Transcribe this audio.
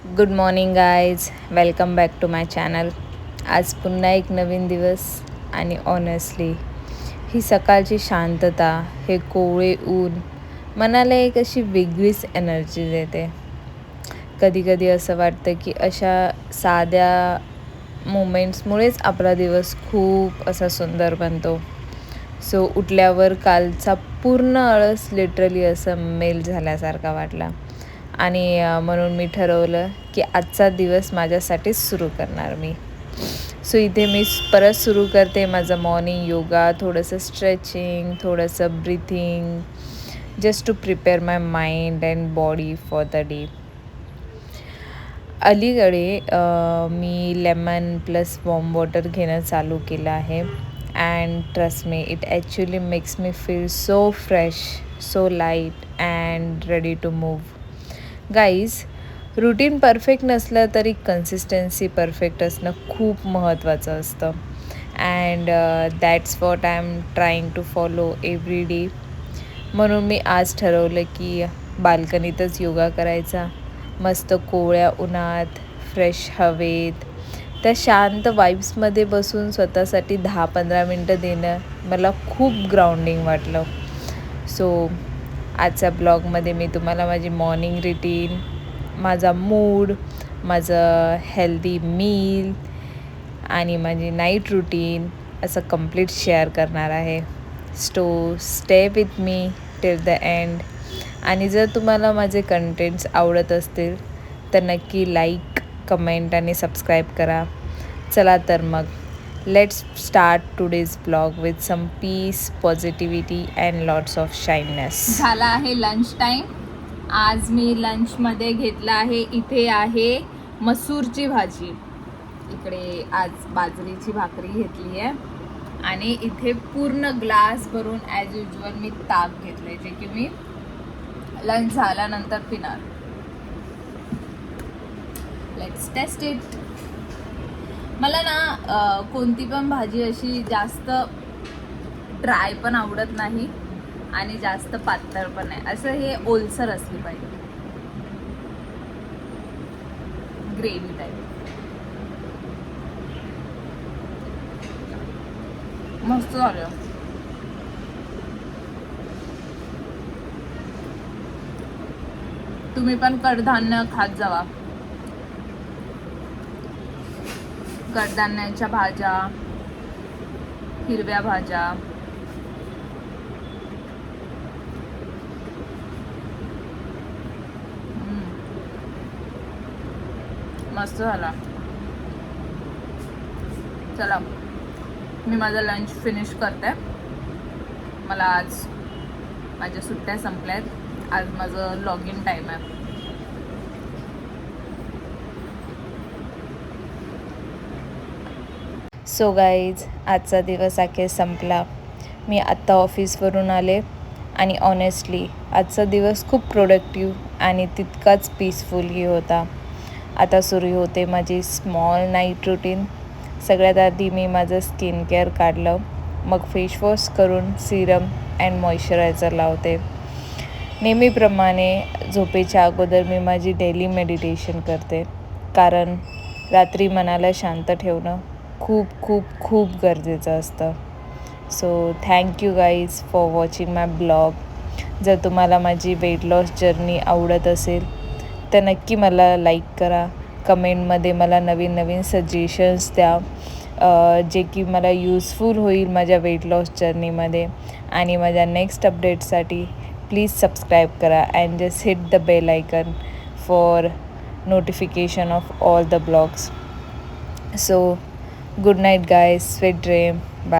Good morning guys, welcome back to my channel. आज पुन्हा एक नवीन दिवस आणि ऑनेस्टली ही सकाळची शांतता, हे कोवळे ऊन मनाला एक अशी वेगळीच एनर्जी देते. कधी कधी असं वाटतं की अशा साध्या मोमेंट्समुळेच आपला दिवस खूप असा सुंदर बनतो. सो उठल्यावर कालचा पूर्ण आळस लिटरली असं मेल झाल्यासारखा वाटला आणि म्हणून मी ठरवलं की आजचा दिवस माझ्यासाठीच सुरू करणार मी. सो इथे मी परत सुरू करते माझं मॉर्निंग योगा, थोडंसं स्ट्रेचिंग, थोडंसं breathing, just to prepare my mind and body for the day. अलीकडे मी लेमन प्लस वॉर्म वॉटर घेणं चालू केलं आहे and trust me, it actually makes me feel so fresh, so light and ready to move. Guys, routine perfect नसलं तरी consistency perfect असणं खूप महत्त्वाचं असतं and that's what I am trying to follow every day. म्हणून मी आज ठरवलं की बाल्कनीतच योगा करायचा, मस्त कोवळ्या उन्हात, फ्रेश हवेत, त्या शांत वाईब्समध्ये बसून स्वतःसाठी 10-15 मिनटं देणं मला खूप ग्राउंडिंग वाटलं. सो आजच्या ब्लॉगमध्ये मी तुम्हाला माझी मॉर्निंग रुटीन, माझा मूड, माझं हेल्दी मील आणि माझी नाईट रुटीन असं कंप्लीट शेअर करणार आहे. Stay with me till the end. आणि जर तुम्हाला माझे कंटेंट्स आवडत असतील तर नक्की लाईक, कमेंट आणि सबस्क्राईब करा. चला तर मग let's start today's blog with some peace, positivity and lots of shininess. झाला आहे लंच टाईम. आज मी लंचमध्ये घेतला आहे, इथे आहे मसूरची भाजी, इकडे आज बाजरीची भाकरी घेतली आहे आणि इथे पूर्ण ग्लास भरून ॲज युजल मी ताक घेतलं आहे, जे की मी लंच झाल्यानंतर पिणार. Let's taste it. मला ना कोणती पण भाजी अशी जास्त ड्राय पण आवडत नाही आणि जास्त पातळ पण नाही, असं हे ओलसर असली पाहिजे, ग्रेव्ही टाईप. मस्त झालं. तुम्ही पण कडधान्य खात जावा. कडधान्याच्या भाज्या, हिरव्या भाज्या, मस्त झाला. चला, मी माझा लंच फिनिश करते. मला आज माझ्या सुट्ट्या संपल्यात, आज माझं लॉग इन टाईम आहे. सो गाईज, आजचा दिवस अखेर संपला. मी आत्ता ऑफिसवरून आले आणि ऑनेस्टली आजचा दिवस खूप प्रोडक्टिव्ह आणि तितकाच पीसफुलही होता. आता सुरू होते माझी स्मॉल नाईट रुटीन. सगळ्यात आधी मी माझं स्किन केअर काढलं, मग फेसवॉश करून सिरम अँड मॉइश्चरायझर लावते. नेहमीप्रमाणे झोपेच्या अगोदर मी माझी डेली मेडिटेशन करते, कारण रात्री मनाला शांत ठेवणं खूप खूप खूप गरजेचं असतं. So thank you guys for watching my blog. जर तुम्हाला माझी वेट लॉस जर्नी आवडत असेल तर नक्की मला लाईक करा. कमेंटमध्ये मला नवीन नवीन सजेशन्स द्या, जे की मला यूजफुल होईल माझ्या वेट लॉस जर्नीमध्ये. आणि माझ्या नेक्स्ट अपडेटसाठी प्लीज सबस्क्राईब करा and just hit the bell icon for notification of all the blogs. So good night guys, sweet dream. Bye.